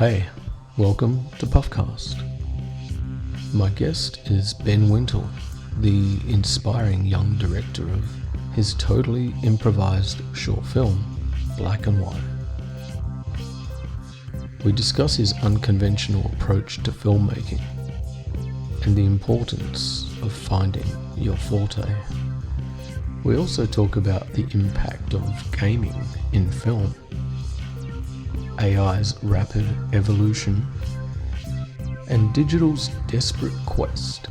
Hey, welcome to PUFFCAST. My guest is Benn Wintle, the inspiring young director of his totally improvised short film, Black and White. We discuss his unconventional approach to filmmaking and the importance of finding your forte. We also talk about the impact of gaming in film, AI's rapid evolution, and digital's desperate quest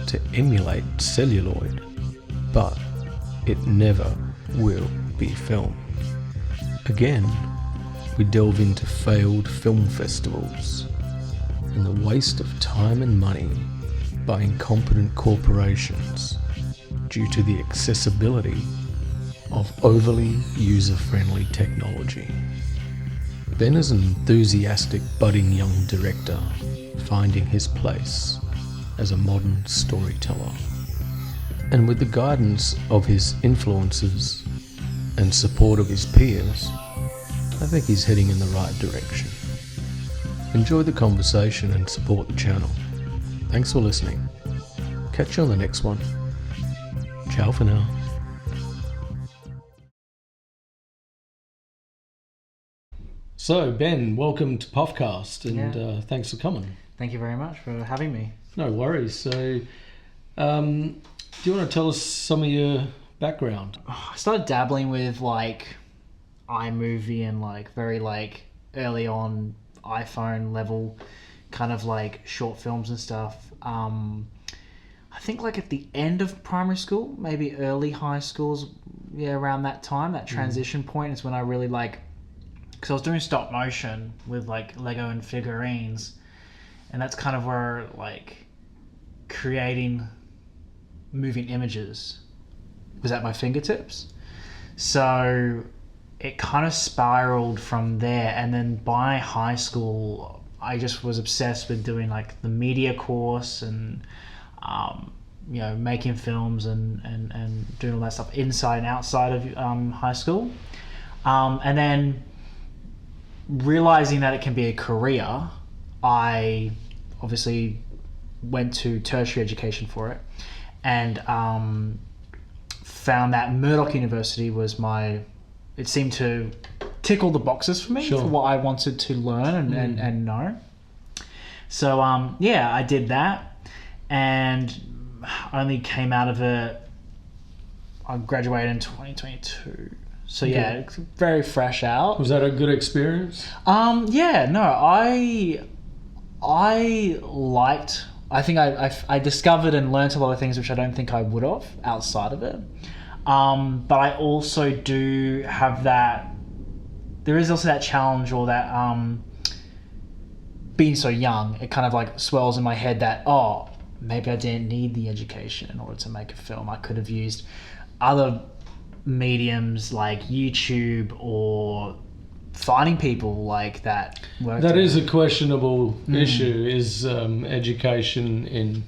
to emulate celluloid, but it never will be film. Again, we delve into failed film festivals and the waste of time and money by incompetent corporations due to the accessibility of overly user-friendly technology. Ben is an enthusiastic budding young director finding his place as a modern storyteller. And with the guidance of his influences and support of his peers, I think he's heading in the right direction. Enjoy the conversation and support the channel. Thanks for listening. Catch you on the next one. Ciao for now. So, Ben, welcome to PUFFCAST, and thanks for coming. Thank you very much for having me. No worries. So, do you want to tell us some of your background? I started dabbling with like iMovie and like very like early on iPhone level kind of like short films and stuff. I think like at the end of primary school, maybe early high schools, around that time, that transition point is when I really like, because I was doing stop motion with like Lego and figurines, and that's kind of where like creating moving images was at my fingertips. So it kind of spiraled from there, and then by high school I just was obsessed with doing like the media course and making films and doing all that stuff inside and outside of high school, and then realizing that it can be a career, I obviously went to tertiary education for it, and found that Murdoch University was it seemed to tick all the boxes for me. Sure. For what I wanted to learn and know. So I did that, and only came out of it, I graduated in 2022. So it's very fresh out. Was that a good experience? I liked, I think I discovered and learnt a lot of things which I don't think I would have outside of it. But I also do have there is also that challenge, or that being so young, it kind of like swells in my head that, maybe I didn't need the education in order to make a film. I could have used other mediums like YouTube or finding people like that. That is a questionable issue, is education in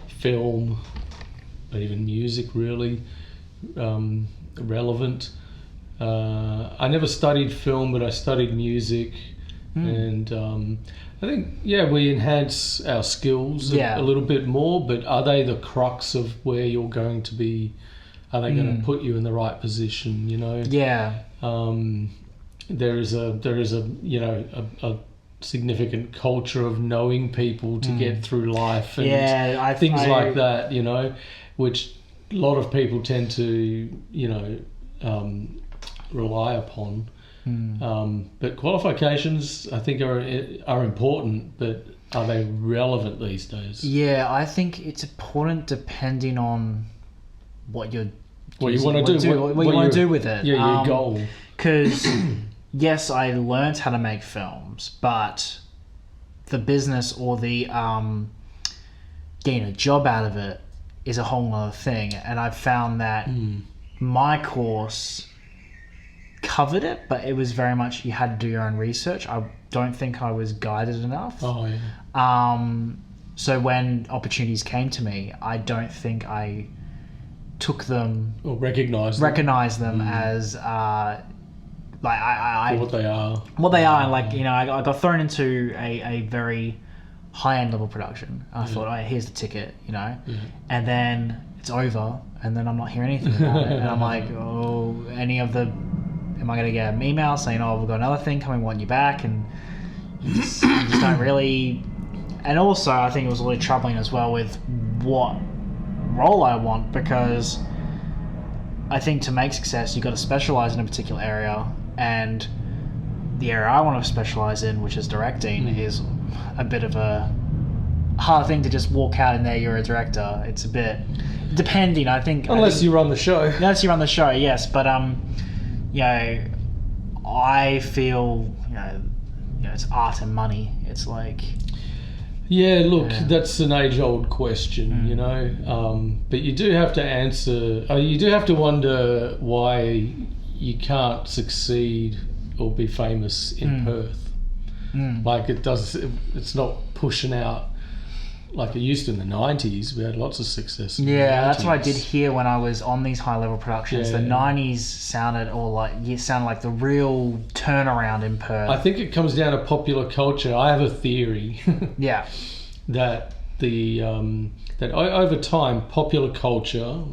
film, but even music really relevant. I never studied film, but I studied music, and I think we enhance our skills a little bit more, but are they the crux of where you're going to be? Are they going to put you in the right position? There is a significant culture of knowing people to get through life, and things like that. Which a lot of people tend to rely upon. But qualifications, I think, are important, but are they relevant these days? Yeah, I think it's important depending on what you want to do with it. Yeah, your goal. Because yes, I learned how to make films, but the business or the getting a job out of it is a whole other thing. And I've found that my course covered it, but it was very much you had to do your own research. I don't think I was guided enough. So when opportunities came to me, I don't think I took them or recognise them as like For what they are. what they are, and like, you know, I got thrown into a very high-end level production. I thought, oh, here's the ticket, you know, and then it's over, and then I'm not hearing anything about it, and I'm like, oh, am I going to get an email saying, oh, we've got another thing coming, want you back, and you just don't really. And also, I think it was a little troubling as well with what role I want, because I think to make success, you've got to specialize in a particular area, and the area I want to specialize in, which is directing, is a bit of a hard thing to just walk out and there you're a director. It's a bit depending, I think. Unless you run the show. Unless you run the show, yes. But you know, I feel you know it's art and money. It's like. Yeah, look, that's an age-old question, you know. But you do have to answer. You do have to wonder why you can't succeed or be famous in Perth. Like it's not pushing out like it used to in the 90s. We had lots of success in the 90s. That's what I did hear when I was on these high-level productions. The 90s sounded like the real turnaround in Perth. I think it comes down to popular culture. I have a theory that that over time popular culture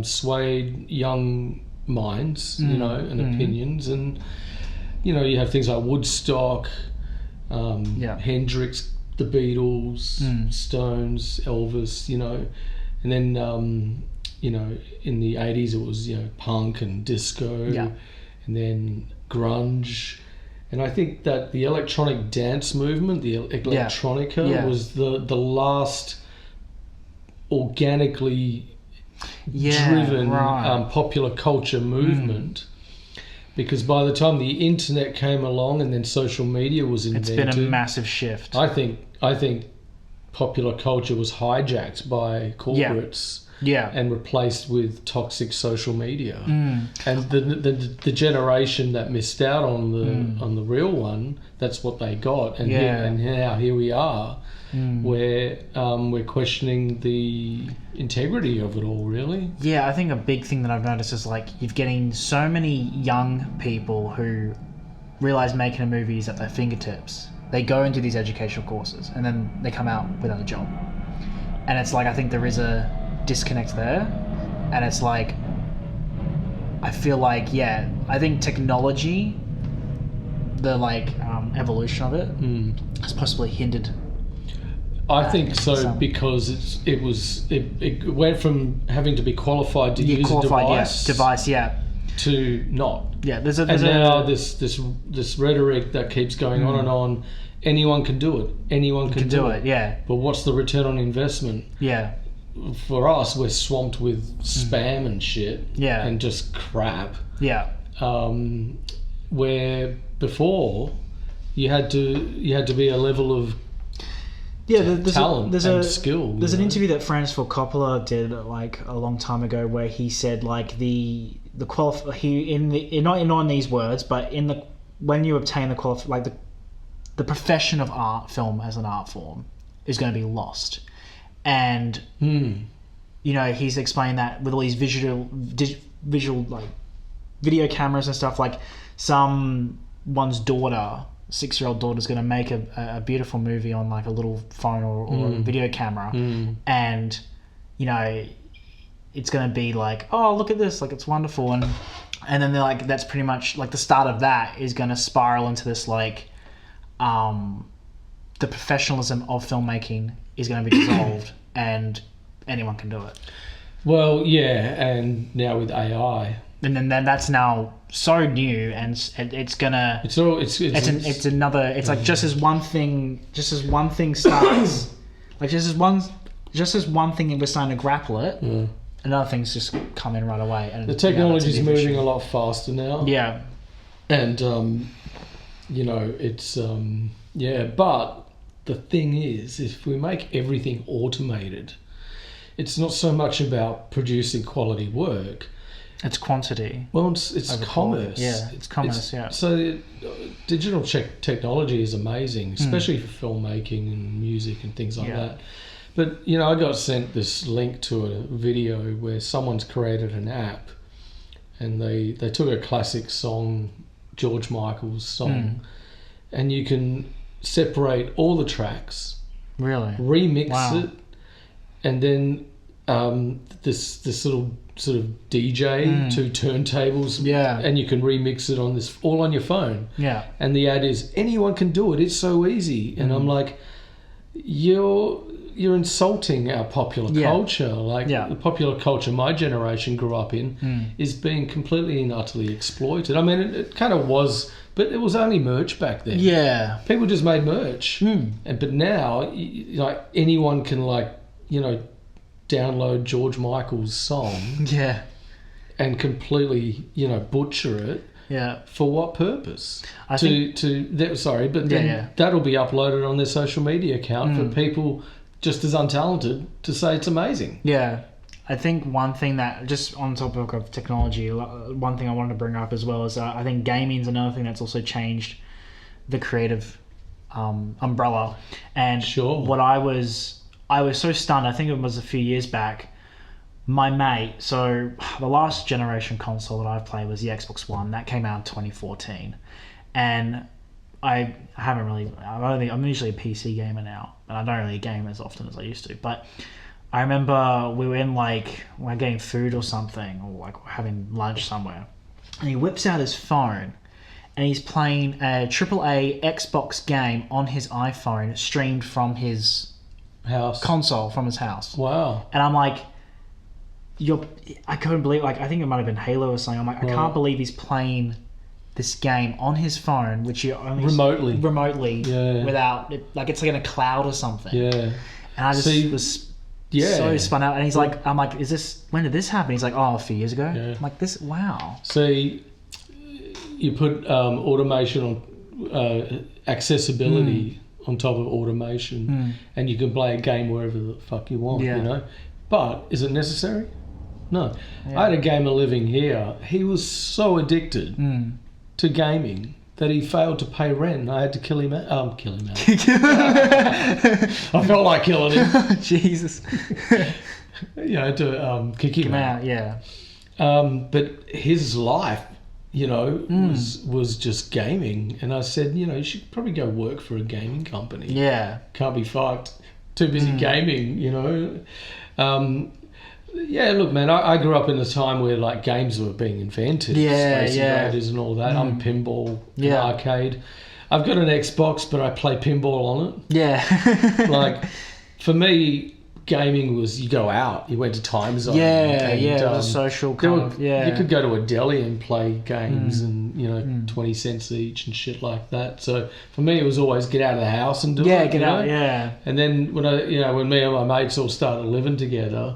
swayed young minds, you know, and opinions, and you know, you have things like Woodstock, Hendrix, the Beatles, Stones, Elvis, you know, and then you know, in the 80s it was, you know, punk and disco, and then grunge, and I think that the electronic dance movement, the electronica, was the last organically driven popular culture movement. Because by the time the internet came along and then social media was invented, it's been a massive shift. I think popular culture was hijacked by corporates and replaced with toxic social media. And the generation that missed out on the real one, that's what they got. And here we are, where we're questioning the integrity of it all, really. Yeah, I think a big thing that I've noticed is like you're getting so many young people who realise making a movie is at their fingertips. They go into these educational courses and then they come out without a job. And it's like, I think there is a disconnect there. And it's like, I feel like, I think technology, the like evolution of it has possibly hindered. I think so, because it went from having to be qualified to use a device to not. Now this rhetoric that keeps going on and on. Anyone can do it. Anyone can do it. Yeah. But what's the return on investment? Yeah. For us, we're swamped with spam and shit. Yeah. And just crap. Yeah. Where before you had to be a level of talent and skill. There's an interview that Francis Ford Coppola did like a long time ago where he said like not in these words, but when you obtain the profession of film as an art form is going to be lost. And you know, he's explained that with all these visual like video cameras and stuff, like someone's daughter, 6-year-old daughter, is going to make a beautiful movie on like a little phone or a video camera, and you know, it's going to be like, oh, look at this, like it's wonderful, and then they're like, that's pretty much like the start of that is going to spiral into this like the professionalism of filmmaking is going to be dissolved and anyone can do it. Well, and now with AI, and then that's now so new, and it's gonna. It's like just as one thing starts, like just as one thing we're starting to grapple it, another thing's just coming right away. And the technology's moving a lot faster now. Yeah, and you know, it's but the thing is, if we make everything automated, it's not so much about producing quality work. It's quantity. Well, it's commerce. It's commerce. So digital technology is amazing, especially for filmmaking and music and things like that. But you know, I got sent this link to a video where someone's created an app, and they took a classic song George Michael's song, and you can separate all the tracks, Really? remix it, and then this little sort of DJ, 2 turntables, and you can remix it on this all on your phone. Yeah. And the ad is, anyone can do it. It's so easy. And I'm like, you're insulting our popular culture. Like the popular culture my generation grew up in is being completely and utterly exploited. I mean, it kind of was, but it was only merch back then. Yeah. People just made merch. But now, like, anyone can, like, you know, download George Michael's song and completely, you know, butcher it. Yeah. For what purpose? But then that'll be uploaded on their social media account for people just as untalented to say it's amazing. Yeah. I think one thing that, just on topic of technology, one thing I wanted to bring up as well is I think gaming is another thing that's also changed the creative umbrella. And what I was so stunned, I think it was a few years back, my mate, so the last generation console that I've played was the Xbox One. That came out in 2014. And I'm usually a PC gamer now, and I don't really game as often as I used to. But I remember we were getting food or something, or like having lunch somewhere, and he whips out his phone, and he's playing a AAA Xbox game on his iPhone, streamed from his console from his house. Wow. And I'm like, I couldn't believe, like, I think it might have been Halo or something. I'm like, I can't believe he's playing this game on his phone, which you only remotely without it, like, it's like in a cloud or something. Yeah. And I just was so spun out. And he's like, I'm like, when did this happen? He's like, a few years ago. Yeah. I'm like, wow. See, you put automation on accessibility on top of automation, and you can play a game wherever the fuck you want, you know. But is it necessary? No. I had a gamer living here. He was so addicted to gaming that he failed to pay rent. I had to kill him out. I felt like killing him. Jesus. I had to kick him out. Yeah. But his life, you know, was just gaming. And I said, you know, you should probably go work for a gaming company. Yeah. Can't be fucked. Too busy gaming, you know. Look, man, I grew up in a time where, like, games were being invented. Space Invaders and all that. I'm pinball, arcade. I've got an Xbox, but I play pinball on it. Yeah. Like, for me, gaming was, you go out, you went to Time Zone. It was a social kind of, You could go to a deli and play games and, you know, 20 cents each and shit like that. So for me, it was always get out of the house and do it. Get out. And then when me and my mates all started living together,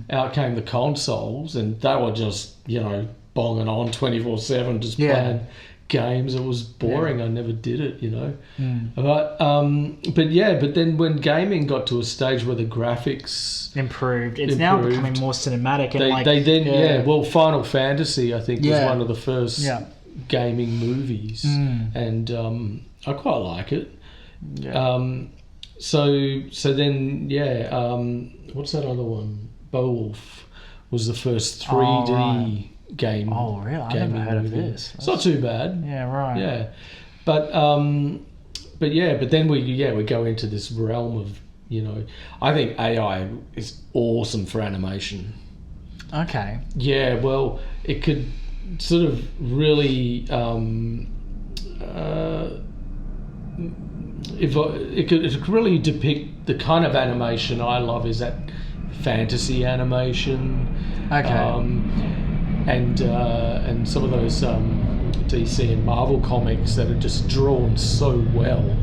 out came the consoles, and they were just, you know, bonging on 24/7, just playing games. It was boring. I never did it, you know. But then when gaming got to a stage where the graphics improved, now becoming more cinematic. And Final Fantasy, I think, was one of the first gaming movies, and I quite like it. So then what's that other one? Beowulf was the first 3D game. Oh, really? I never heard of this. It's not too bad. Yeah, right. Yeah, but then we go into this realm of, you know, I think AI is awesome for animation. Okay. Yeah, well, it could sort of really it could really depict the kind of animation I love, is that fantasy animation. Okay. And some of those DC and Marvel comics that are just drawn so well,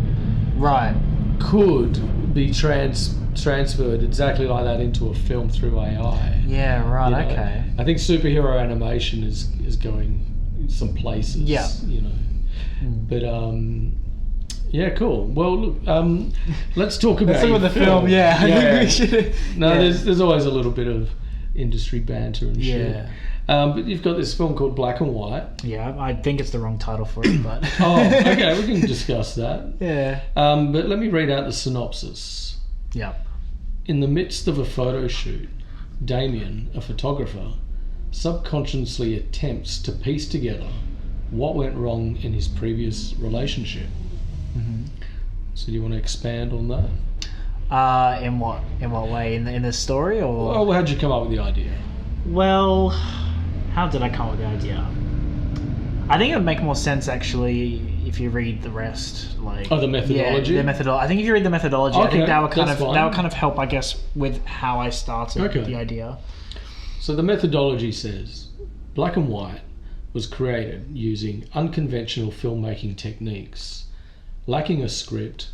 right, could be transferred exactly like that into a film through AI. Yeah, right. You know? Okay. I think superhero animation is going some places. Yeah. You know, but cool. Well, look, let's talk about the film. Yeah. I think we should. No, there's always a little bit of industry banter and shit. But you've got this film called Black and White. Yeah, I think it's the wrong title for it, but... okay, we can discuss that. Yeah. But let me read out the synopsis. Yeah. In the midst of a photo shoot, Damien, a photographer, subconsciously attempts to piece together what went wrong in his previous relationship. So do you want to expand on that? In what way? In the story, or? Well, how'd you come up with the idea? Well, how did I come up with the idea? I think it would make more sense actually if you read the rest. Like, the methodology. Yeah, the methodology. I think if you read the methodology, I think that would that's fine. help, I guess, with how I started the idea. So the methodology says Black and White was created using unconventional filmmaking techniques, lacking a script,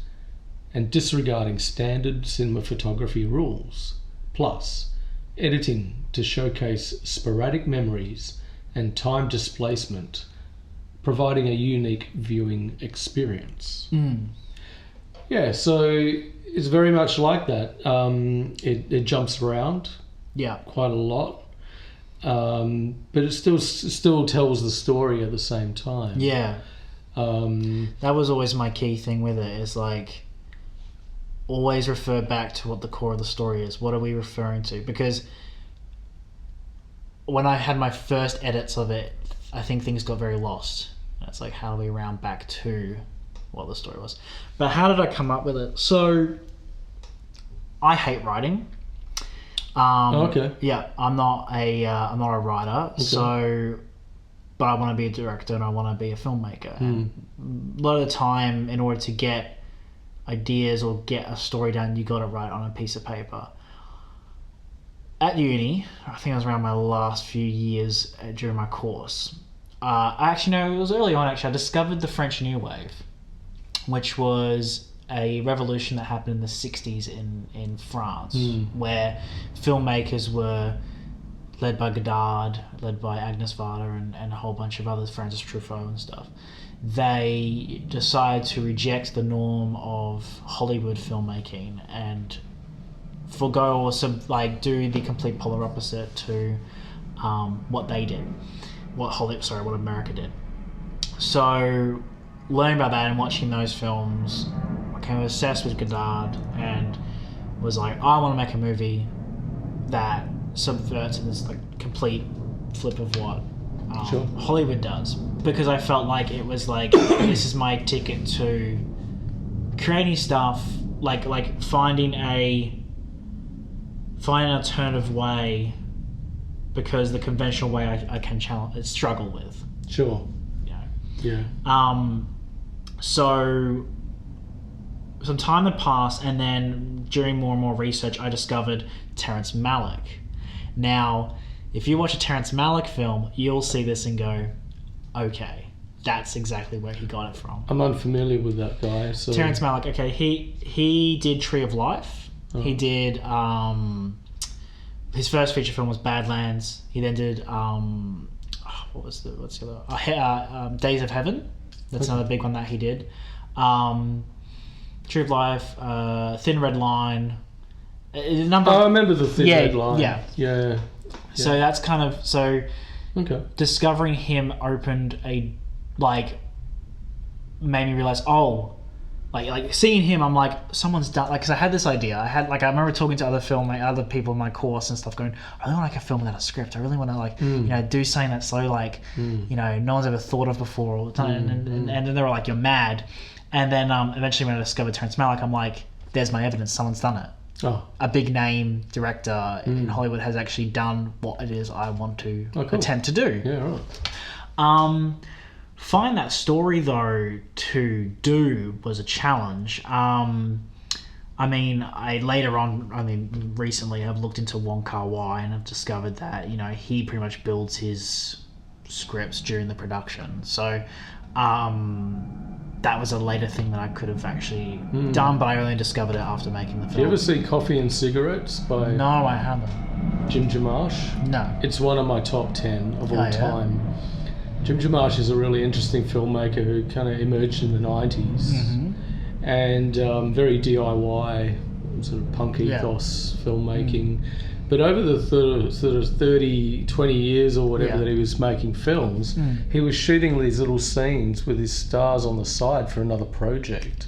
and disregarding standard cinematography rules, plus editing to showcase sporadic memories and time displacement, providing a unique viewing experience. Yeah, so it's very much like that. It jumps around quite a lot, but it still tells the story at the same time. Yeah. That was always my key thing with it, is like, always refer back to what the core of the story is. What are we referring to? Because when I had my first edits of it, I think things got very lost. It's like, how do we round back to what the story was? But how did I come up with it? So I hate writing. Yeah, I'm not a writer. Okay. So, but I want to be a director and I want to be a filmmaker. And a lot of the time, in order to get ideas or get a story done, you got to write on a piece of paper. At uni, I think it was around my last few years during my course. It was early on. Actually, I discovered the French New Wave, which was a revolution that happened in the 60s in France, where filmmakers were led by Godard, led by Agnes Varda, and a whole bunch of others, Francis Truffaut and stuff. They decided to reject the norm of Hollywood filmmaking and forgo or do the complete polar opposite to what they did, what America did. So learning about that and watching those films, I became obsessed with Godard and was like, I want to make a movie that subverts this complete flip of what Hollywood does, because I felt like it was like, this is my ticket to creating stuff, like finding an alternative way, because the conventional way I can struggle with. Sure. Yeah. So some time had passed, and then during more and more research, I discovered Terrence Malick. Now, if you watch a Terrence Malick film, you'll see this and go, okay, that's exactly where he got it from. I'm unfamiliar with that guy. So. Terrence Malick, okay, he did Tree of Life. Oh. He did, his first feature film was Badlands. He then did, what's the other? Days of Heaven. That's another big one that he did. Tree of Life, Thin Red Line. I remember the Thin Red Line. Yeah. So that's kind of discovering him opened made me realize, like seeing him, I'm like, someone's done, because I had this idea. I remember talking to other people in my course and stuff, going, I really want to film without a script. I really want to do something that's so no one's ever thought of before. And then they were like, you're mad. And then eventually when I discovered Terrence Malick, I'm like, there's my evidence. Someone's done it. Oh. A big name director in Hollywood has actually done what it is I want to attempt to do. Yeah, right. Find that story though to do was a challenge. Recently I've looked into Wong Kar-wai and I've discovered that he pretty much builds his scripts during the production. So that was a later thing that I could have actually done, but I only discovered it after making the film. Do you ever see Coffee and Cigarettes by... No, I haven't. Jim Jarmusch? No. It's one of my top 10 of all time. Jim Jarmusch is a really interesting filmmaker who kind of emerged in the 90s and very DIY, sort of punk ethos filmmaking. But over the sort of 30, 20 years or whatever that he was making films, he was shooting these little scenes with his stars on the side for another project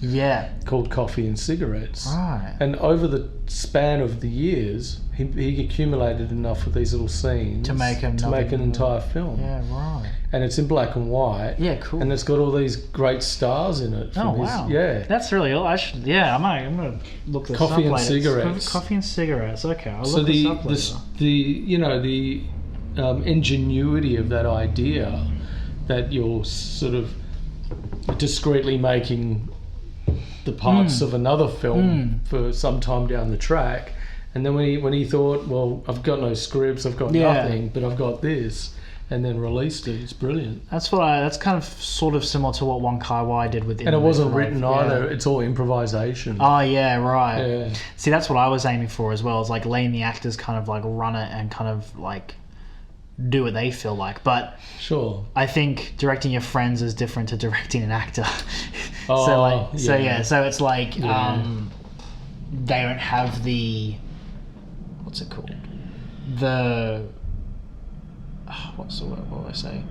called Coffee and Cigarettes. Right. And over the span of the years, he accumulated enough of these little scenes To make an entire film. Yeah, right. And it's in black and white. Yeah, cool. And it's got all these great stars in it. Oh, wow. Yeah. That's really cool. I'm going to look this Coffee up and later. cigarettes. Coffee and cigarettes. Okay, I'll So look this up later. the ingenuity of that idea that you're sort of discreetly making the parts of another film for some time down the track, and then when he thought, well, I've got no scripts, I've got nothing, but I've got this, and then released it. It's brilliant. That's kind of sort of similar to what Wong Kar-wai did with. And it wasn't written either. It's all improvisation. Oh yeah, right. Yeah. See, that's what I was aiming for as well. Is like letting the actors kind of like run it and kind of like do what they feel like. But sure, I think directing your friends is different to directing an actor. So it's like they don't have the what's it called? What's the word? What do I say?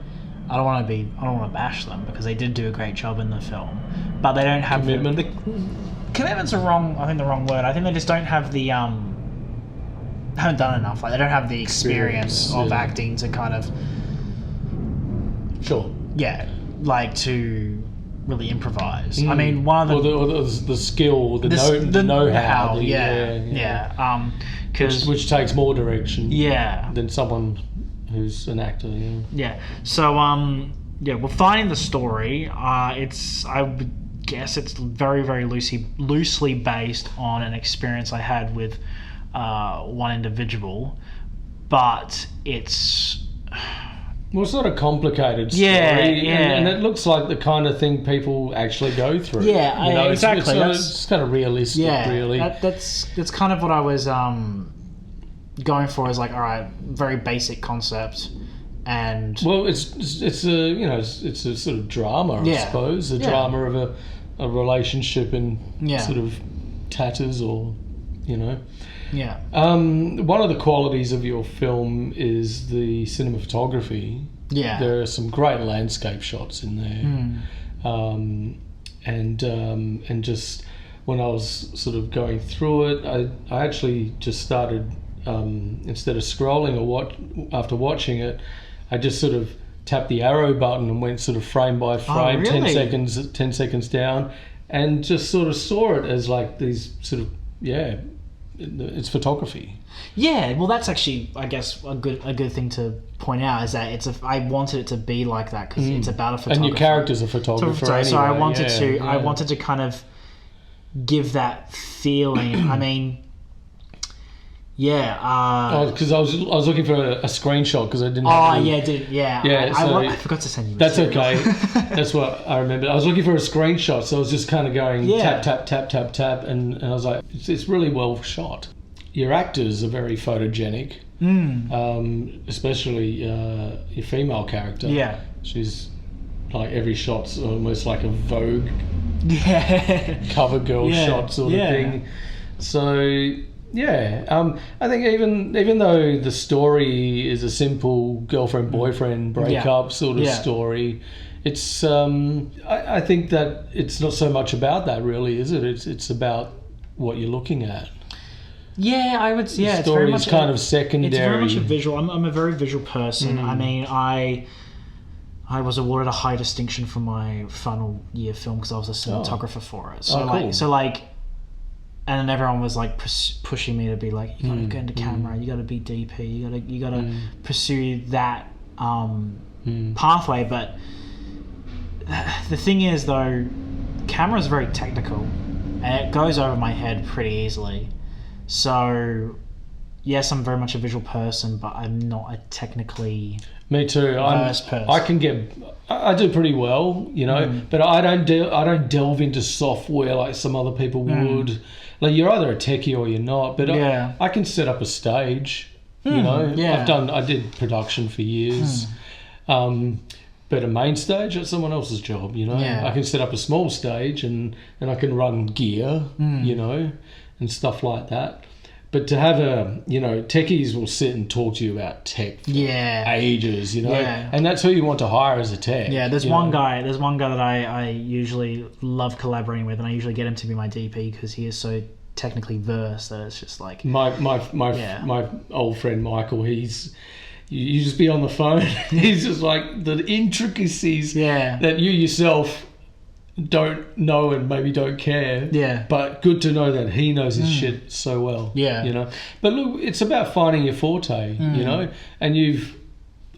I don't want to bash them because they did do a great job in the film, but they don't have commitment. The commitment's wrong word. I think they just don't have the haven't done enough. Like they don't have the experience of acting to kind of like to really improvise. I mean, one of the skill, the know-how. Which takes more direction. Than someone who's an actor. So well, finding the story, I would guess it's very, very loosely based on an experience I had with one individual, but it's it's not a complicated story, and it looks like the kind of thing people actually go through. Exactly. It's kind of realistic, really. That's kind of what I was going for. Is like, all right, very basic concept, and it's a sort of drama, I suppose, drama of a relationship in sort of tatters, or one of the qualities of your film is the cinematography. There are some great landscape shots in there. And just when I was sort of going through it, I actually just started, instead of scrolling after watching it, I just sort of tapped the arrow button and went sort of frame by frame, 10 seconds down, and just sort of saw it as like these sort of it's photography. Yeah, well, that's actually, I guess, a good thing to point out is that I wanted it to be like that because it's about a photographer. And your character's a photographer anyway. So I wanted to kind of give that feeling. I mean, because I was looking for a screenshot because I didn't. I forgot to send you. That's okay. That's what I remember. I was looking for a screenshot, so I was just kind of going tap tap tap tap tap, and I was like, it's really well shot. Your actors are very photogenic, especially your female character. Yeah, she's like every shot's almost like a Vogue cover girl shot sort of thing. So. I think even though the story is a simple girlfriend-boyfriend breakup sort of story, it's I think that it's not so much about that really, is it? It's about what you're looking at. Yeah, I would. Yeah, the story is kind of secondary. It's very much a visual. I'm a very visual person. I mean, I was awarded a high distinction for my final year film because I was a cinematographer for it. So and then everyone was like pushing me to be like, you gotta go into camera, you gotta be DP, you gotta pursue that pathway. But the thing is, though, camera is very technical, and it goes over my head pretty easily. So yes, I'm very much a visual person, but I'm not a technically diverse person. I do pretty well, but I don't delve into software like some other people would. Like, you're either a techie or you're not, but I can set up a stage, I did production for years, but a main stage, that's someone else's job, I can set up a small stage and I can run gear, and stuff like that. But to have techies will sit and talk to you about tech for ages, and that's who you want to hire as a tech. Yeah, there's one guy that I usually love collaborating with, and I usually get him to be my DP because he is so technically versed that it's just like my old friend Michael, you just be on the phone. He's just like the intricacies that you yourself don't know and maybe don't care. Yeah. But good to know that he knows his shit so well. Yeah. You know. But look, it's about finding your forte, you know, and you've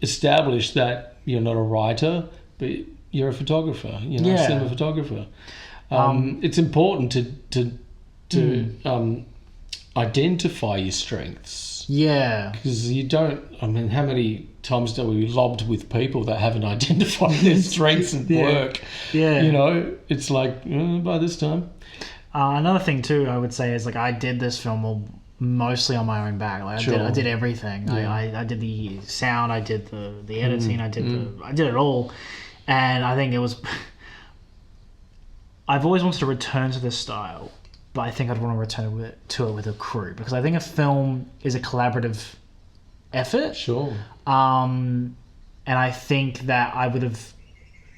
established that you're not a writer, but you're a photographer, you know, cinema photographer. It's important to identify your strengths. Yeah. Because you don't, I mean, how many times are we lobbed with people that haven't identified their strengths and work? Yeah. You know, it's like, by this time. Another thing too, I would say, is like I did this film mostly on my own back. Like I did everything. Yeah. I did the sound, I did the editing, I did it all. And I think it was... I've always wanted to return to this style, but I think I'd want to return to it with a crew, because I think a film is a collaborative effort. Sure. And I think that I would have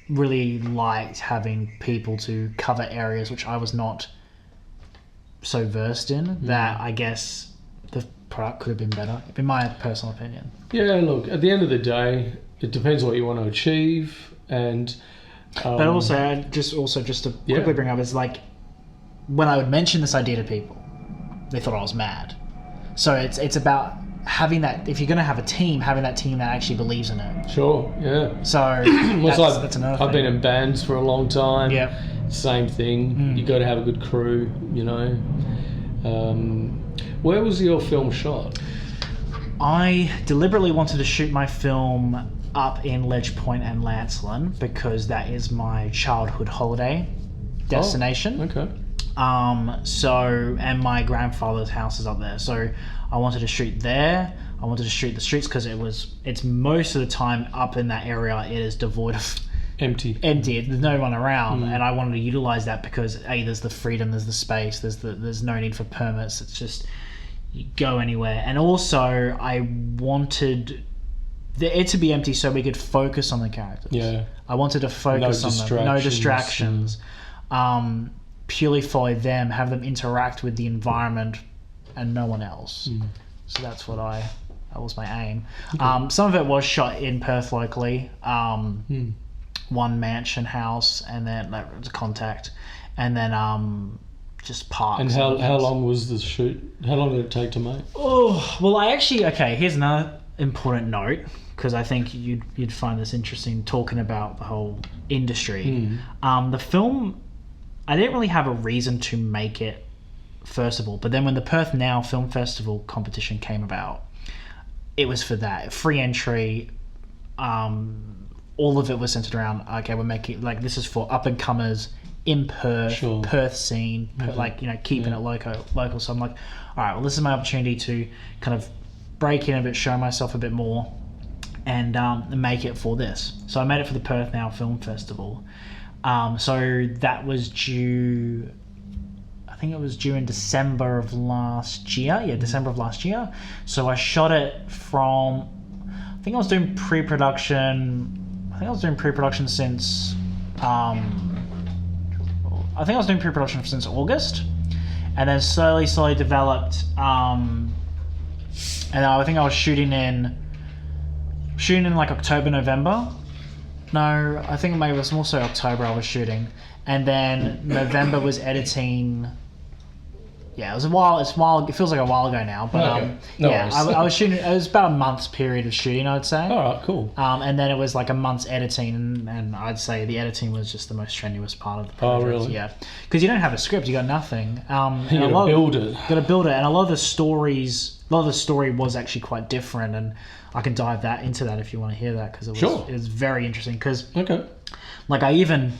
really liked having people to cover areas which I was not so versed in, that I guess the product could have been better, in my personal opinion. Yeah, look, at the end of the day, it depends what you want to achieve, and... but also, just to quickly bring up, is like, when I would mention this idea to people, they thought I was mad. So it's about having that, if you're going to have a team, having that team that actually believes in it. Sure, yeah. So that's another thing. I've been in bands for a long time. Yeah. Same thing. You got to have a good crew, you know. Where was your film shot? I deliberately wanted to shoot my film up in Ledge Point and Lancelin, because that is my childhood holiday destination. Oh, okay. And my grandfather's house is up there, so I wanted to shoot there. I wanted to shoot the streets, because it's most of the time up in that area it is devoid of empty. There's no one around, and I wanted to utilize that because there's the freedom, there's the space, there's no need for permits. It's just you go anywhere, and also I wanted it to be empty so we could focus on the characters. Yeah. I wanted to focus on them. No distractions. Purely follow them, have them interact with the environment and no one else. So that was my aim. Okay. Some of it was shot in Perth locally. One mansion house, and then that was a contact, and then just parks. And how long was the shoot? How long did it take to make? Oh, well, here's another important note, because I think you'd find this interesting, talking about the whole industry. The film, I didn't really have a reason to make it, first of all, but then when the Perth Now Film Festival competition came about, it was for that free entry. All of it was centered around, okay, we're making, like, this is for up and comers in Perth, sure. Perth scene, like, you know, keeping it local. So I'm like, all right, well, this is my opportunity to kind of break in a bit, show myself a bit more, and make it for this. So I made it for the Perth Now Film Festival. So that was due, I think it was due in December of last year. Yeah, December of last year. So I shot it from, I think I was doing pre-production since, since August. And then slowly developed, and I think I was shooting in like October, November. No, I think maybe it was more so October I was shooting, and then November was editing. Yeah, it feels like a while ago now, but I was shooting. It was about a month's period of shooting, I'd say. All right, cool. And then it was like a month's editing, and I'd say the editing was just the most strenuous part of the project. Oh, really? Yeah, because you don't have a script, you got nothing. You got to build it. Got to build it, and a lot of the story was actually quite different, and I can dive into that if you want to hear that, because it was very interesting. Because like I even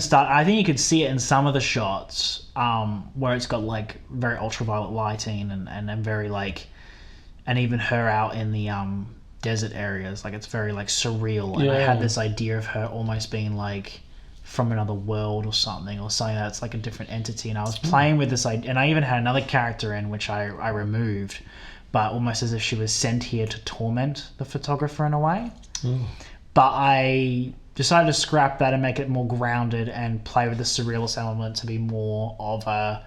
start. I think you could see it in some of the shots where it's got like very ultraviolet lighting and very like, and even her out in the desert areas, like it's very like surreal. And I had this idea of her almost being like from another world or something that's like a different entity. And I was playing with this idea, and I even had another character in which I removed, but almost as if she was sent here to torment the photographer in a way. But I decided to scrap that and make it more grounded and play with the surrealist element to be more of a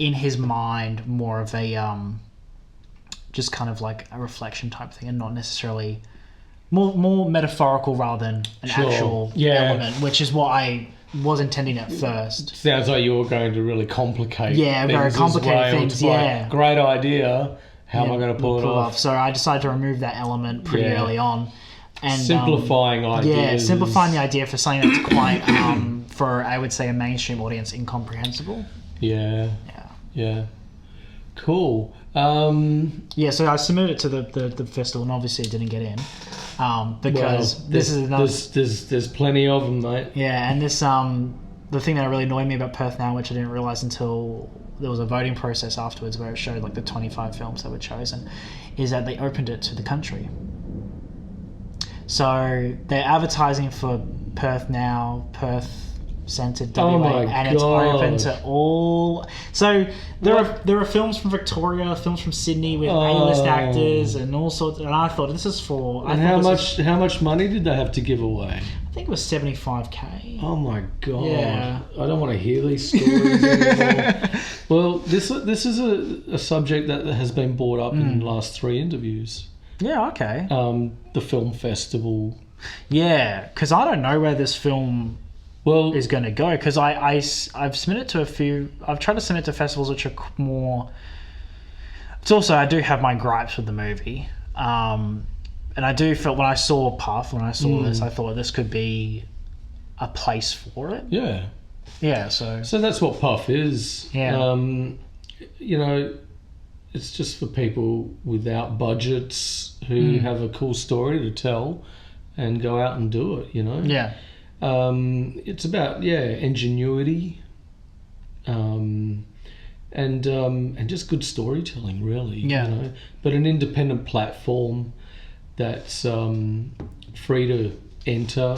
in his mind more of a just kind of like a reflection type thing, and not necessarily more metaphorical rather than an actual element, which is what I was intending at first. Sounds like you were going to really complicate very complicated things, Great idea. How am I going to pull it off? So I decided to remove that element pretty early on. And simplifying ideas. Yeah, simplifying the idea for something that's quite, for, I would say, a mainstream audience, incomprehensible. Yeah. Cool. So I submitted it to the festival, and obviously it didn't get in. Because this is another... There's plenty of them, mate. Yeah, and this... the thing that really annoyed me about Perth now, which I didn't realise until there was a voting process afterwards where it showed like the 25 films that were chosen, is that they opened it to the country. So they're advertising for Perth now, Perth-centred WA, and it's open to all. So there are films from Victoria, films from Sydney with A-list actors and all sorts. And I thought this is for. And how much money did they have to give away? I think it was $75,000. Oh my god! Yeah. I don't want to hear these stories anymore. Well, this is a subject that has been brought up in the last 3 interviews. Yeah. Okay. The film festival. Yeah, because I don't know where this film is going to go. Because I've submitted to a few. I've tried to submit to festivals which are more. It's also I do have my gripes with the movie. And I do feel when I saw Puff, when I saw this, I thought this could be a place for it. Yeah. Yeah, so that's what Puff is. Yeah. It's just for people without budgets who have a cool story to tell and go out and do it, Yeah. It's about, ingenuity and just good storytelling, really. Yeah. But an independent platform that's free to enter,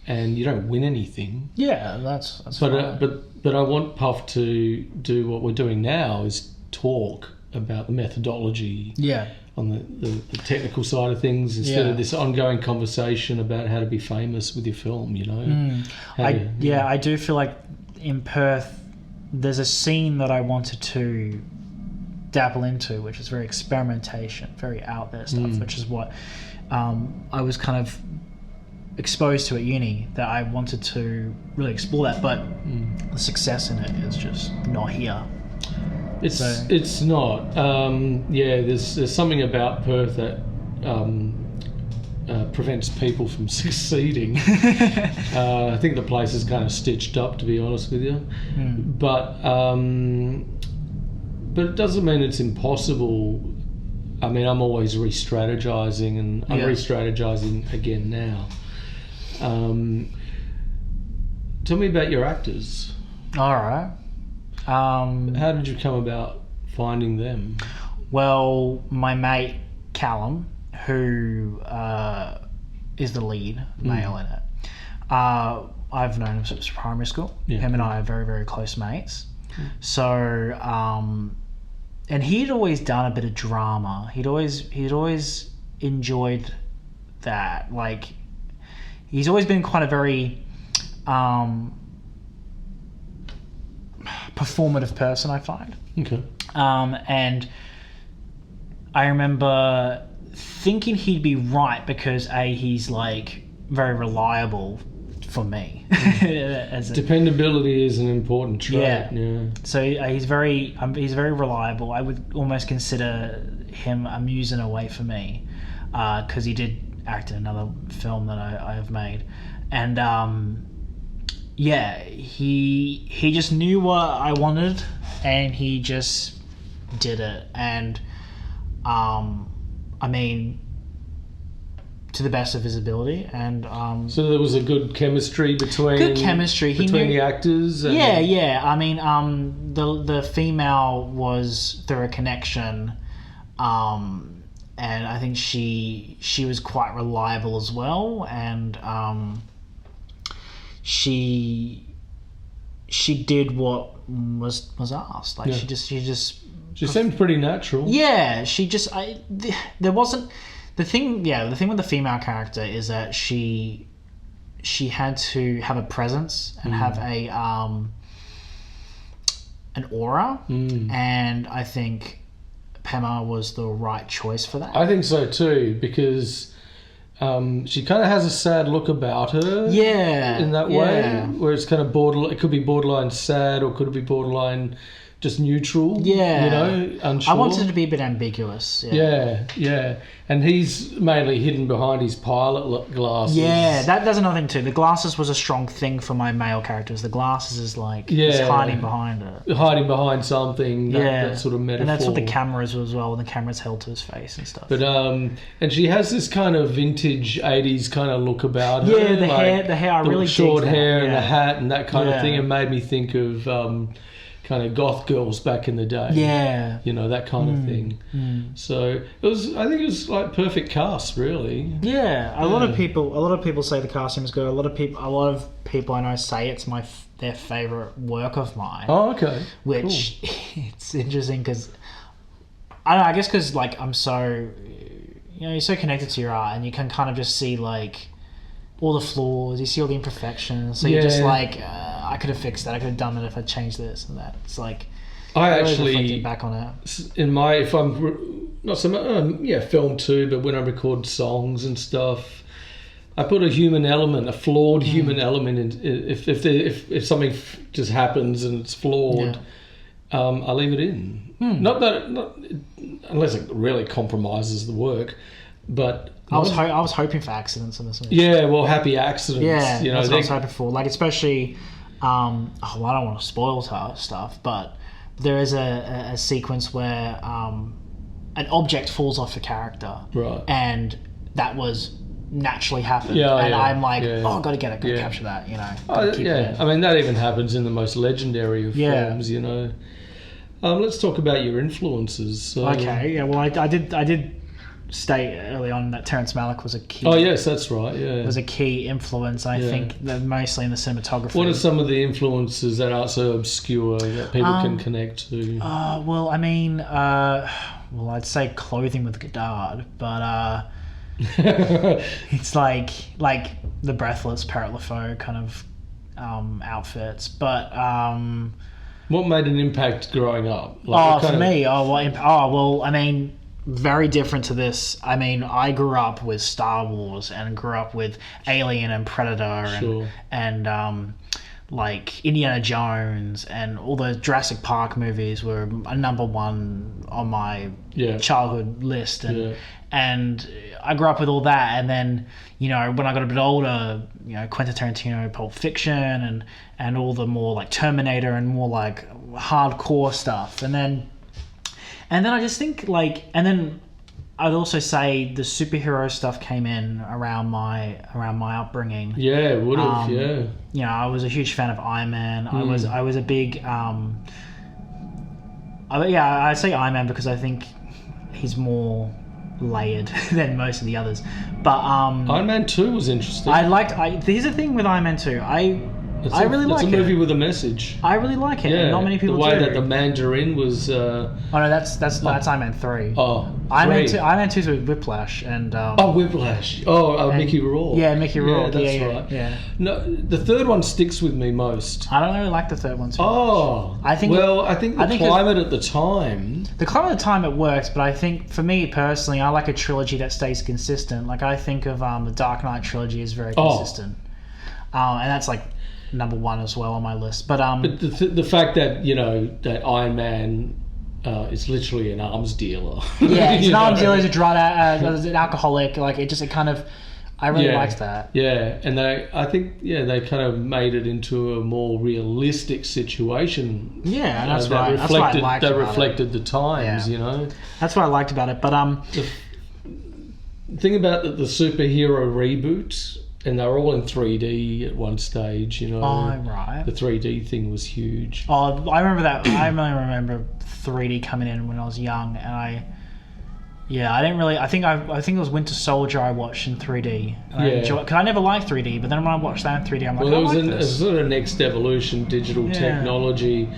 and you don't win anything. Yeah, that's but but I want Puff to do what we're doing now, is talk about the methodology on the technical side of things, instead of this ongoing conversation about how to be famous with your film, I do feel like in Perth there's a scene that I wanted to dabble into, which is very experimentation, very out there stuff, which is what I was kind of exposed to at uni, that I wanted to really explore that, but the success in it is just not here. It's not. There's something about Perth that prevents people from succeeding. I think the place is kind of stitched up, to be honest with you. But it doesn't mean it's impossible. I mean, I'm always re-strategizing, and I'm re-strategizing again now. Tell me about your actors. All right. How did you come about finding them? Well, my mate Callum, who is the lead male in it, I've known him since primary school. Yeah, him and I are very, very close mates. So, and he'd always done a bit of drama. He'd always enjoyed that. Like, he's always been quite a very performative person, I find. Okay. And I remember thinking he'd be right because he's like very reliable for me. Dependability is an important trait. Yeah. So he's very reliable. I would almost consider him a muse in a way for me, because he did act in another film that I have made, and he just knew what I wanted, and he just did it. And I mean, to the best of his ability. And so there was a good chemistry between the actors. And I mean, the female was through a connection, and I think she was quite reliable as well, and she did what was asked. Like, she seemed pretty natural. Yeah, there wasn't the thing. Yeah, the thing with the female character is that she had to have a presence and have an aura, and I think Pema was the right choice for that. I think so too, because she kind of has a sad look about her. Yeah. In that way, where it's kind of borderline. It could be borderline sad, or could it be borderline just neutral? Yeah. You know, unsure. I wanted it to be a bit ambiguous. Yeah. And he's mainly hidden behind his pilot glasses. Yeah, that's another thing too. The glasses was a strong thing for my male characters. The glasses is like he's hiding behind it. Hiding behind something, that sort of metaphor. And that's what the camera is as well, when the camera's held to his face and stuff. But and she has this kind of vintage 80s kind of look about her. Yeah, the hair, I really short dig that. hair and the hat and that kind of thing. It made me think of kind of goth girls back in the day. Yeah. You know, that kind of thing. So I think it was like perfect cast, really. Yeah. A lot of people say the casting was good. A lot of people I know say it's their favorite work of mine. Oh, okay. Which it's interesting because I don't know, I guess because like I'm so, you know, you're so connected to your art and you can kind of just see like all the flaws, you see all the imperfections, so you're just like, I could have fixed that, I could have done that if I changed this and that. It's like, I actually, reflecting back on it. if I'm not so much, film too, but when I record songs and stuff, I put a human element, a flawed human element in. If something just happens and it's flawed, I leave it in. Not unless it really compromises the work, but. I was hoping for accidents in this movie. Yeah, well, happy accidents. Yeah, you know, that's what I was hoping for. Like, especially, I don't want to spoil stuff, but there is a sequence where an object falls off a character, right? And that was naturally happened. I'm like, I've got to get it, got to capture that. You know. I mean, that even happens in the most legendary of films. You know. Let's talk about your influences. So. Okay. Yeah. Well, I did state early on that Terrence Malick was a key. Oh yes, that's right. Yeah, was a key influence. I think that mostly in the cinematography. What are some of the influences that aren't so obscure that people can connect to? Well, I mean, I'd say Clothing with Godard, but it's like the Breathless Parrot LeFaux kind of outfits, but. What made an impact growing up? For me, I mean, very different to this. I mean, I grew up with Star Wars and grew up with Alien and Predator and like Indiana Jones, and all the Jurassic Park movies were a number one on my childhood list, and I grew up with all that. And then, you know, when I got a bit older, you know, Quentin Tarantino, Pulp Fiction, and all the more like Terminator and more like hardcore stuff, and then I just think like, and then I'd also say the superhero stuff came in around my upbringing. Yeah, it would have. You know, I was a huge fan of Iron Man. I was a big I'd say Iron Man because I think he's more layered than most of the others. But Iron Man 2 was interesting. Here's the thing with Iron Man 2. I really like it. It's a movie with a message. I really like it. And not many people do. The way that the Mandarin was. Oh no, that's Iron Man 3. Oh, Iron Man 2 is with Whiplash and. Whiplash. Mickey Rourke. Yeah, Mickey Rourke. Yeah, that's right. Yeah. No, the third one sticks with me most. I don't really like the third one too much. I think the climate at the time. The climate at the time it works, but I think for me personally, I like a trilogy that stays consistent. Like I think of the Dark Knight trilogy is very consistent, and that's like number one as well on my list. But the fact that, you know, that Iron Man is literally an arms dealer. Yeah, he's an arms dealer, he's a drug, an alcoholic. Like it kind of, I really liked that. Yeah, and I think they kind of made it into a more realistic situation. Yeah, and that's right. That reflected the times. You know, that's what I liked about it. But the thing about the superhero reboot. And they were all in 3D at one stage, you know. Oh, right. The 3D thing was huge. Oh, I remember that. I really remember 3D coming in when I was young, and I didn't really. I think it was Winter Soldier I watched in 3D. And I enjoyed, because I never liked 3D, but then when I watched that in 3D, I'm like, well, it was a sort of next evolution digital technology.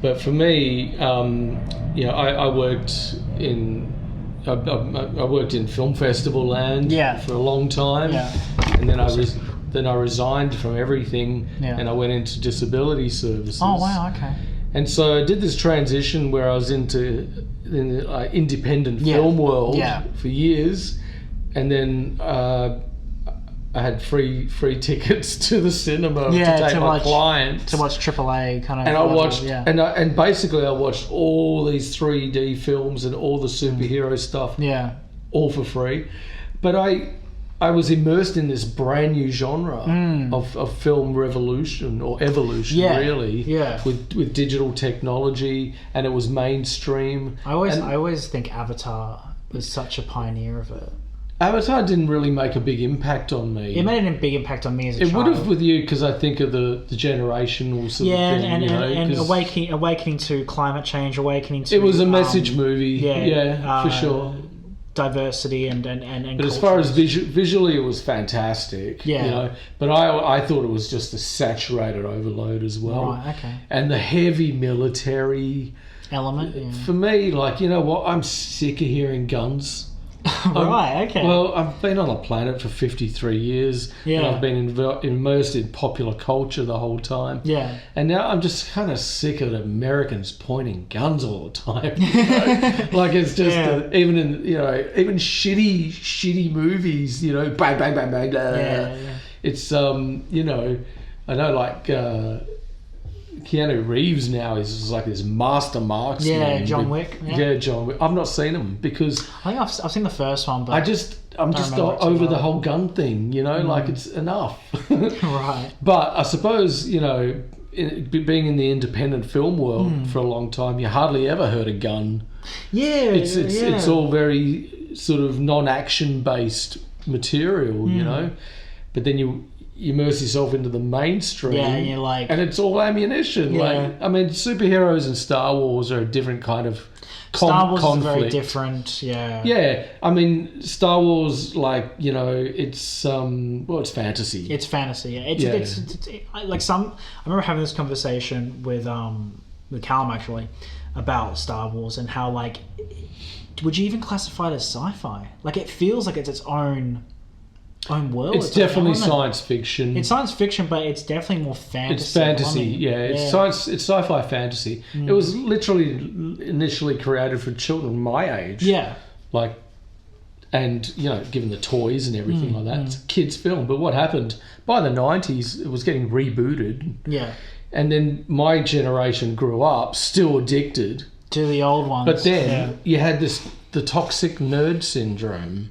But for me, you know, I worked in. I worked in film festival land for a long time, and then I resigned from everything, and I went into disability services. Oh wow, okay. And so I did this transition where I was into the independent film world for years, and then I had free tickets to the cinema to take my clients to watch AAA kind of. And I watched, and basically I watched all these 3D films and all the superhero stuff, all for free. But I was immersed in this brand new genre of film revolution or evolution, really, with digital technology, and it was mainstream. I always think Avatar was such a pioneer of it. Avatar didn't really make a big impact on me. It made a big impact on me as a child. It would have with you, because I think of the generational sort of thing. And awakening to climate change, awakening to... It was a message movie, for sure. Diversity and but as far as visually, it was fantastic. You know, but I thought it was just a saturated overload as well. Right, okay. And the heavy military element. For me, like, you know what? I'm sick of hearing guns. Right, okay. Well, I've been on the planet for 53 years, and I've been immersed in popular culture the whole time. Yeah. And now I'm just kind of sick of Americans pointing guns all the time. You know? Like, it's just even in even shitty movies, bang bang bang bang. Blah. It's I know, like. Keanu Reeves now is like this master marksman. Yeah, John Wick. Yeah, John Wick. I've not seen him because I think I've seen the first one, but I'm just over the whole gun thing. Like, it's enough. Right. But I suppose being in the independent film world for a long time, you hardly ever heard a gun. Yeah, it's all very sort of non-action based material, But then you immerse yourself into the mainstream, and you're like, and it's all ammunition. Like, I mean, superheroes and Star Wars are a different kind of Star Wars conflict. is very different. Yeah. I mean, Star Wars, like, it's it's fantasy. It's fantasy. It's like I remember having this conversation with Callum actually about Star Wars and how, like, would you even classify it as sci-fi? Like, it feels like it's its own world. It's definitely science fiction. It's science fiction, but it's definitely more fantasy. It's fantasy, It's science. It's sci-fi fantasy. It was literally initially created for children my age. Yeah. Like, and given the toys and everything like that, it's a kids' film. But what happened by the 90s? It was getting rebooted. Yeah. And then my generation grew up still addicted to the old ones. But then you had the toxic nerd syndrome,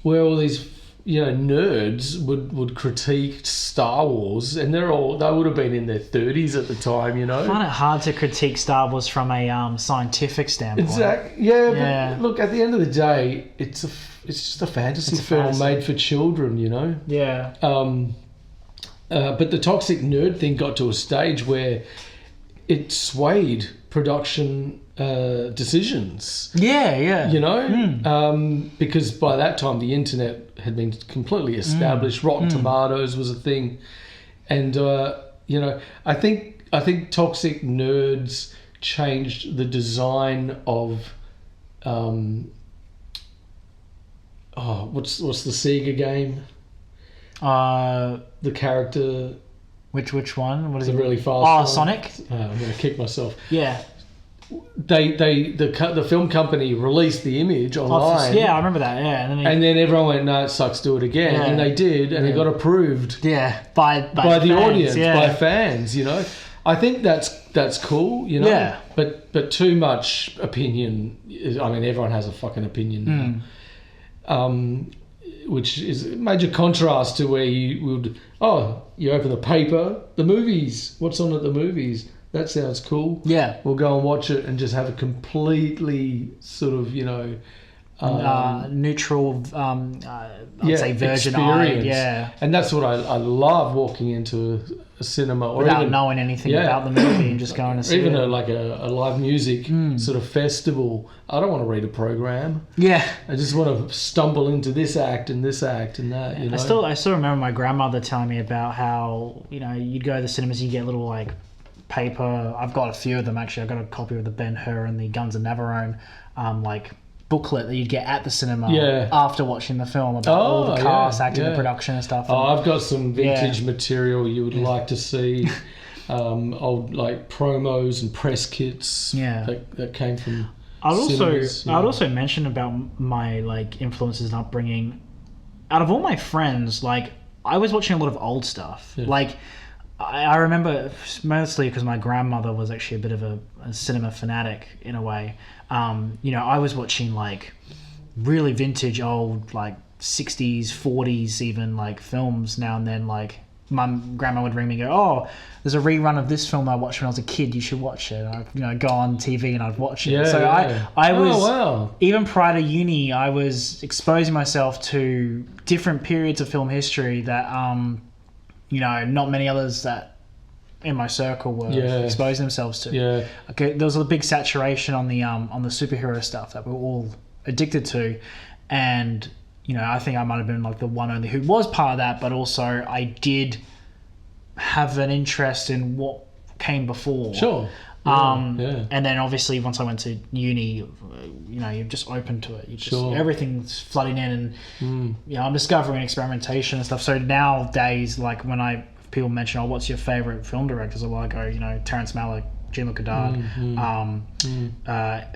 where all these nerds would critique Star Wars, and they would have been in their 30s at the time, I find it hard to critique Star Wars from a scientific standpoint. Exactly. Yeah. But look, at the end of the day, it's just a fantasy film made for children, Yeah. But the toxic nerd thing got to a stage where it swayed production decisions. Yeah. Because by that time the internet had been completely established. Rotten Tomatoes was a thing, and I think toxic nerds changed the design of what's the Sega game? The character. Which one? What is it? The really fast one. Sonic. I'm going to kick myself. Yeah. The film company released the image online. Yeah, I remember that. Yeah, and then everyone went, "No, it sucks. Do it again." Yeah. And they did, and it got approved. Yeah, by the fans, audience, by fans. I think that's cool. Yeah. But too much opinion. Everyone has a fucking opinion now. Which is a major contrast to where you would you open the paper, the movies. What's on at the movies? That sounds cool. Yeah. We'll go and watch it and just have a completely sort of, neutral, I'd say virgin experience. Eye. Yeah. And that's what I love, walking into a cinema. Or without knowing anything about the movie and just going to see even it. a live music sort of festival. I don't want to read a program. Yeah. I just want to stumble into this act and this act and that, I still remember my grandmother telling me about how, you'd go to the cinemas and you get little, like, paper. I've got a few of them actually. I've got a copy of the Ben-Hur and the Guns of Navarone like booklet that you'd get at the cinema after watching the film about all the cast, acting, the production and stuff. I've got some vintage material you would like to see. old like promos and press kits. Yeah. That came from. I'd cinemas, also mention about my like influences and upbringing. Out of all my friends, like I was watching a lot of old stuff. Yeah. Like I remember mostly because my grandmother was actually a bit of a cinema fanatic in a way. You know, I was watching like really vintage old like 60s, 40s even like films now and then. Like my grandma would ring me and go, "Oh, there's a rerun of this film I watched when I was a kid. You should watch it." I'd, you know, go on TV and I'd watch it. Yeah, so yeah. I was wow. even prior to uni, I was exposing myself to different periods of film history that you know, not many others that in my circle were exposing themselves to. Yeah. Okay, there was a big saturation on the superhero stuff that we were all addicted to, and you know, I think I might have been like the one only who was part of that, but also I did have an interest in what came before. Sure. And then obviously once I went to uni, you know, you're just open to it. You just everything's flooding in, and you know, I'm discovering experimentation and stuff. So nowadays, like when people mention, "Oh, what's your favorite film directors?" I go, you know, Terrence Malick, Jean-Luc Godard.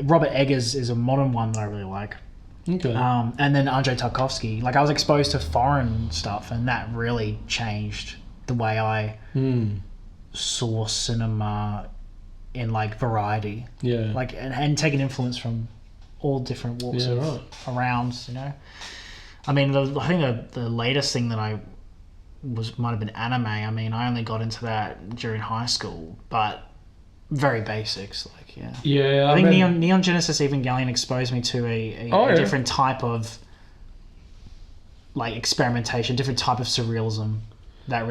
Robert Eggers is a modern one that I really like. Okay. And then Andrei Tarkovsky. Like I was exposed to foreign stuff, and that really changed the way I saw cinema in like variety. Yeah. Like and taking influence from all different walks around, you know. I mean, I think the latest thing that I might have been anime. I mean, I only got into that during high school, but very basics, like I think mean, Neon Genesis Evangelion exposed me to a different type of like experimentation, different type of surrealism that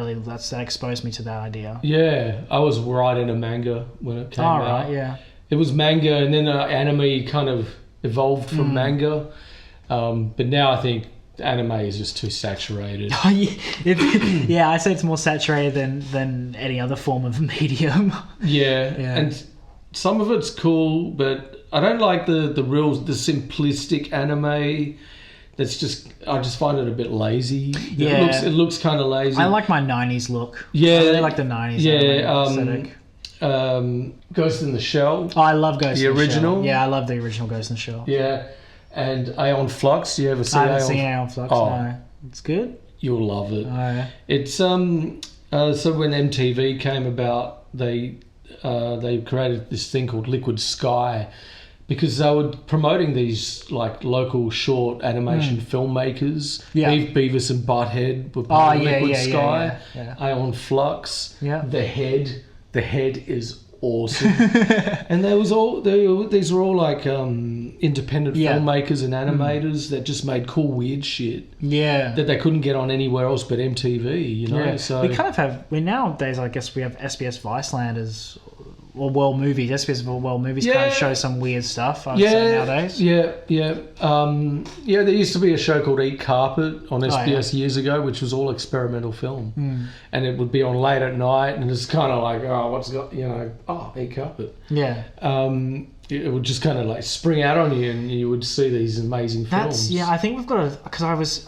exposed me to that idea. Yeah, I was right into manga when it came out. Right, yeah. It was manga, and then anime kind of evolved from manga. But now I think anime is just too saturated. Yeah, I say it's more saturated than any other form of medium. Yeah, and some of it's cool, but I don't like the simplistic anime. That's just, I just find it a bit lazy. It looks kind of lazy. I like my 90s look. Yeah, I really like the 90s aesthetic. Ghost in the Shell. Oh, I love Ghost in the Shell. The original? Yeah, I love the original Ghost in the Shell. Yeah, and Aeon Flux. You ever see I haven't seen Aeon Flux, no. It's good? You'll love it. Oh, yeah. It's, so when MTV came about, they created this thing called Liquid Sky, because they were promoting these like local short animation filmmakers. Yeah. Beavis and Butthead were part of Liquid Sky. Yeah. Aeon Flux. Yeah. The Head is awesome. And these were all like independent filmmakers and animators that just made cool weird shit. Yeah. That they couldn't get on anywhere else but MTV, you know. Yeah. So we kind of have nowadays, I guess we have SBS Viceland as World Movies. SBS World Movies kind of show some weird stuff, I'd say nowadays. Yeah. There used to be a show called Eat Carpet on SBS years ago, which was all experimental film. And it would be on late at night, and it's kind of like, Eat Carpet. Yeah. It would just kind of like spring out on you, and you would see these amazing films. I think we've got to, because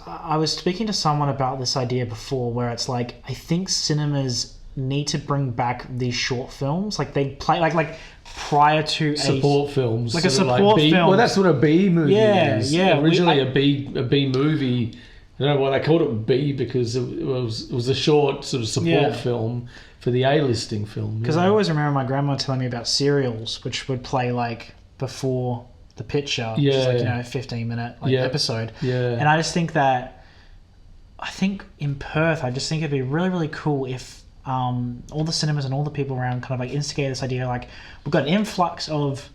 I was speaking to someone about this idea before, where it's like, I think cinemas need to bring back these short films, like they play like prior to support films, like a support film. Well, that's what a B movie is. Yeah. Originally, a B movie. I don't know why they called it B, because it was a short sort of support film for the A-listing film. Because I always remember my grandma telling me about serials, which would play like before the picture, which is like 15-minute episode. Yeah. And I just think that, in Perth, I just think it'd be really, really cool if all the cinemas and all the people around kind of like instigate this idea, like we've got an influx of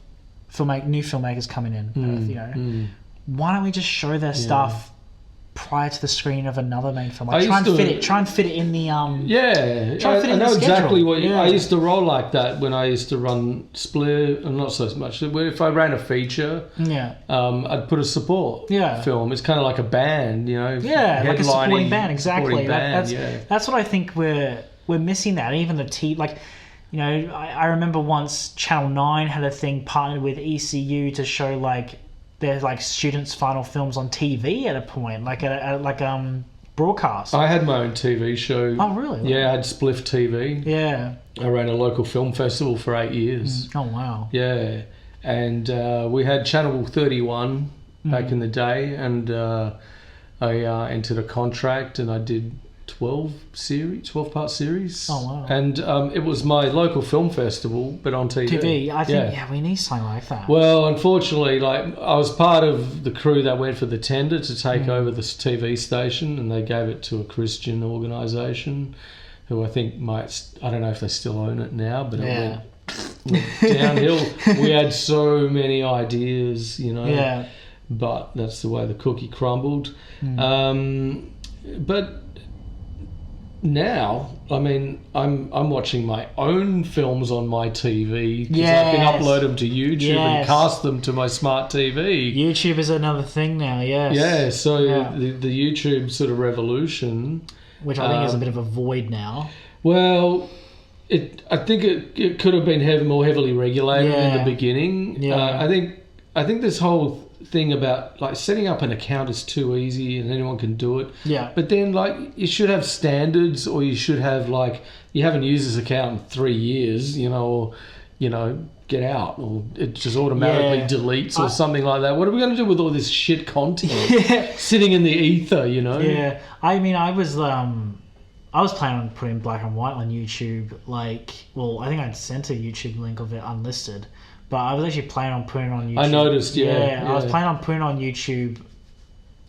new filmmakers coming in Perth, why don't we just show their stuff prior to the screening of another main film? Like try and fit it in the I know exactly what I used to roll like that when I used to run Split, and not so much. If I ran a feature, I'd put a support film. It's kind of like a band, like a supporting band. Exactly. Band, that's what I think we're missing. That even the I remember once Channel 9 had a thing partnered with ECU to show like their like students' final films on TV at a point, like broadcast. I had my own TV show. Oh, really? Yeah, I had Spliff TV. Yeah. I ran a local film festival for 8 years. Oh, wow. Yeah. And we had Channel 31 back in the day, and I entered a contract and I did 12-part series. Oh, wow. And it was my local film festival, but on TV. I think, we need something like that. Well, unfortunately, like, I was part of the crew that went for the tender to take over this TV station, and they gave it to a Christian organisation who I think I don't know if they still own it now, but it went downhill. We had so many ideas, you know. Yeah. But that's the way the cookie crumbled. But now, I mean, I'm watching my own films on my TV because I can upload them to YouTube and cast them to my smart TV. YouTube is another thing now, yes. Yeah, so the YouTube sort of revolution, which I think is a bit of a void now. Well, I think it could have been more heavily regulated in the beginning. Yeah. I think this whole thing about like setting up an account is too easy and anyone can do it. Yeah. But then like you should have standards, or you should have like, you haven't used this account in 3 years, you know, or, you know, get out, or it just automatically deletes or something like that. What are we going to do with all this shit content sitting in the ether, you know? Yeah. I mean, I was planning on putting black and white on YouTube. Like, well, I think I'd sent a YouTube link of it unlisted. But I was actually planning on putting it on YouTube. I noticed, I was planning on putting it on YouTube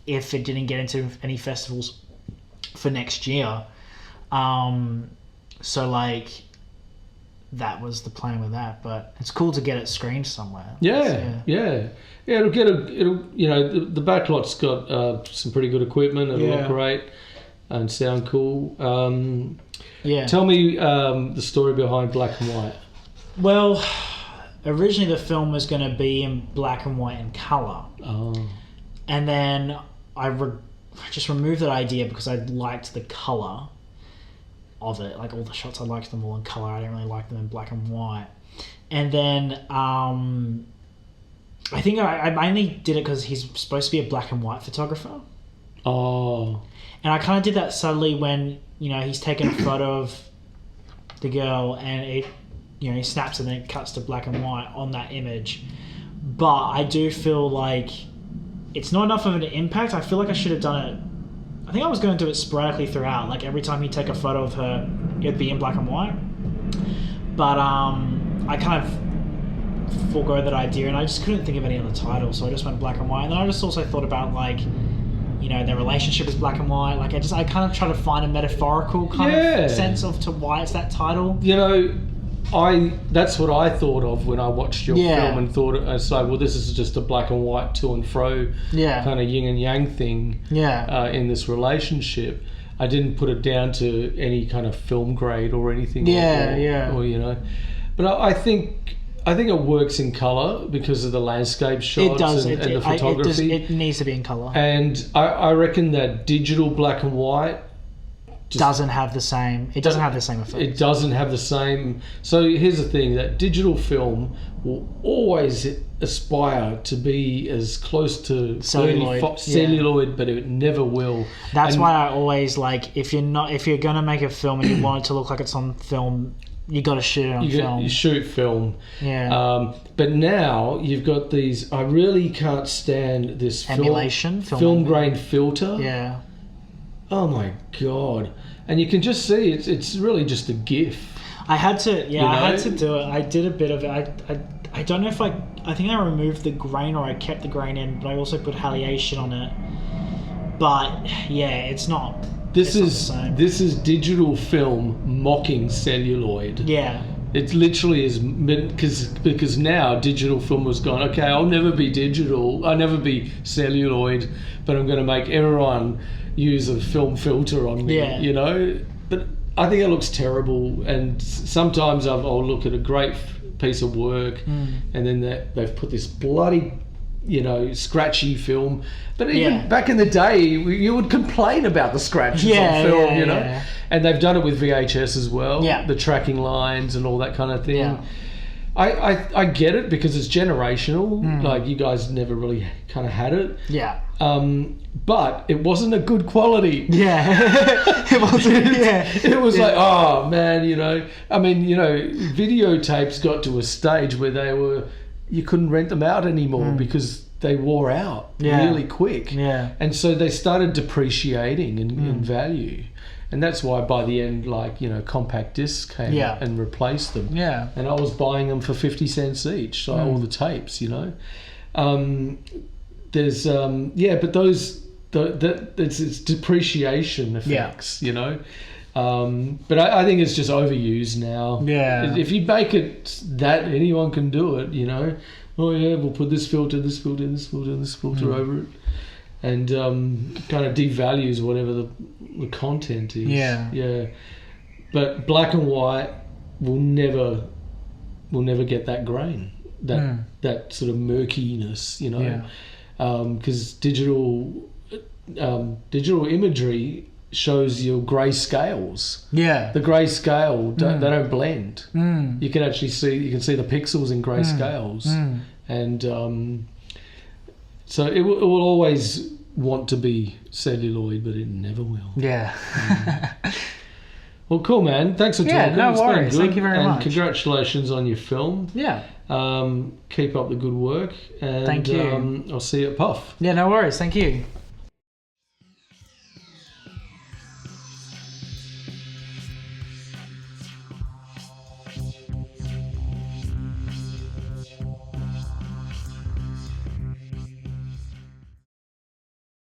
if it didn't get into any festivals for next year. So, like, that was the plan with that. But it's cool to get it screened somewhere. Yeah. It'll you know, the backlot's got some pretty good equipment. It'll look great and sound cool. Tell me the story behind Black and White. Well, originally the film was going to be in black and white and colour. Oh. And then I just removed that idea because I liked the colour of it. Like, all the shots, I liked them all in colour. I didn't really like them in black and white. And then I think I mainly did it because he's supposed to be a black and white photographer. Oh. And I kind of did that subtly when, you know, he's taken a photo of the girl and it, you know, he snaps and then it cuts to black and white on that image. But I do feel like it's not enough of an impact. I feel like I should have done it. I think I was going to do it sporadically throughout. Like, every time he'd take a photo of her, it'd be in black and white. But I kind of forego that idea, and I just couldn't think of any other title, so I just went black and white. And then I just also thought about, like, you know, their relationship is black and white. Like, I kind of try to find a metaphorical kind of sense of to why it's that title. You know, that's what I thought of when I watched your film, and thought, it's like, well, this is just a black and white to and fro kind of yin and yang thing in this relationship. I didn't put it down to any kind of film grade or anything. Or, you know, but I think it works in colour because of the landscape shots. It does. And the photography. It needs to be in colour. And I reckon that digital black and white doesn't have the same. It doesn't have the same effect. It doesn't have the same. So here's the thing: that digital film will always aspire to be as close to celluloid, but it never will. That's why I always like, if you're gonna make a film and you want it to look like it's on film, you got to shoot it on film. You shoot film. Yeah. But now you've got these. I really can't stand this emulation film grain filter. Yeah. Oh my god! And you can just see it's really just a GIF. I had to do it. I did a bit of it. I don't know if I think I removed the grain or I kept the grain in, but I also put halation on it. But yeah, it's not. This is digital film mocking celluloid. Yeah. It literally is, because now digital film has gone, okay, I'll never be digital, I'll never be celluloid, but I'm going to make everyone use a film filter on me, you know? But I think it looks terrible, and sometimes I'll look at a great piece of work and then they've put this bloody, you know, scratchy film. But even back in the day, you would complain about the scratches on film, you know? And they've done it with VHS as well, the tracking lines and all that kind of thing. I get it because it's generational. Like you guys never really kind of had it. Yeah. But it wasn't a good quality. Yeah. It wasn't. Yeah. It was like, oh man, you know. I mean, you know, videotapes got to a stage where you couldn't rent them out anymore because they wore out really quick. Yeah. And so they started depreciating in value. And that's why by the end, like, you know, compact discs came out and replaced them. Yeah. And I was buying them for 50 cents each, so all the tapes, you know. There's, but those, it's depreciation effects, you know. But I think it's just overused now. Yeah. If you make it that anyone can do it, you know. Oh yeah, we'll put this filter, this filter, this filter, this filter over it. And kind of devalues whatever the content is. Yeah. Yeah. But black and white will never get that grain, that sort of murkiness, you know. Because digital imagery shows your grey scales. Yeah. The grey scale, they don't blend. You can actually see the pixels in grey scales. And so it will always want to be celluloid, but it never will. Yeah. Well, cool, man. Thanks for talking. Yeah, no worries. Thank you very much. And congratulations on your film. Yeah. Keep up the good work. And, thank you. I'll see you at Puff. Yeah, no worries. Thank you.